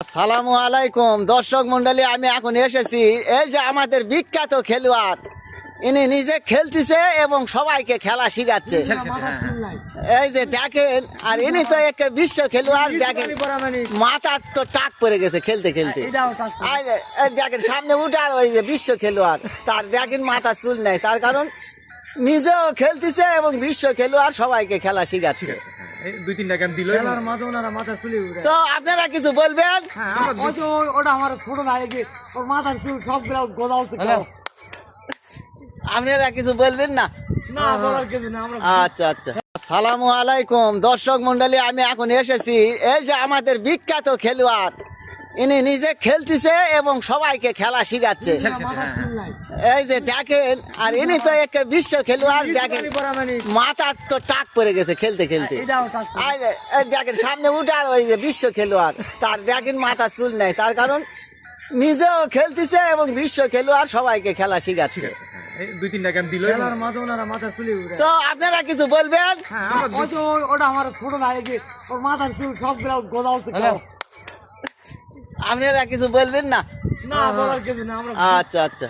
আসসালামু আলাইকুম দর্শক মন্ডলী, আমি এখন এসেছি এই যে আমাদের বিখ্যাত খেলোয়াড়, ইনি নিজে খেলতেছে এবং সবাইকে খেলা শিখাচ্ছে। এই যে দেখেন, আর ইনি তো এক বিশ্ব খেলোয়াড়। দেখেন মাথার তো টাক পড়ে গেছে খেলতে খেলতে। এই দেখেন সামনে উঠার ওই যে বিশ্ব খেলোয়াড়, তার দেখেন মাথার চুল নাই, তার কারণ নিজেও খেলতেছে এবং বিশ্ব খেলোয়াড় সবাইকে খেলা শিখাচ্ছে। তো আপনারা কিছু বলবেন? ওটা আমার ছোট ভাই, ওর মাথার চুল সব গোদা। আপনারা কিছু বলবেন না? আচ্ছা আচ্ছা। আসসালামু আলাইকুম দর্শক মন্ডলী, আমি এখন এসেছি এই যে আমাদের বিখ্যাত খেলোয়াড়, ইনি নিজে খেলতেছে এবং সবাইকে খেলা শিখাচ্ছে। এই যে দেখেন, আর ইনি তো এক বিশ্ব খেলোয়াড়। দেখেন মাথার তো টাক পড়ে গেছে খেলতে খেলতে। এই দেখেন সামনে উঠার ওই যে বিশ্ব খেলোয়াড়, তার দেখেন মাথার চুল নাই, তার কারণ নিজেও খেলতেছে এবং বিশ্ব খেলোয়াড় সবাইকে খেলা শিখাচ্ছে। তো আপনারা কিছু বলবেন? ওটা আমার ছোট ভাই, ওর মাথার চুল সব গোদা। আপনারা কিছু বলবেন না? বলার কিছু না। আচ্ছা আচ্ছা।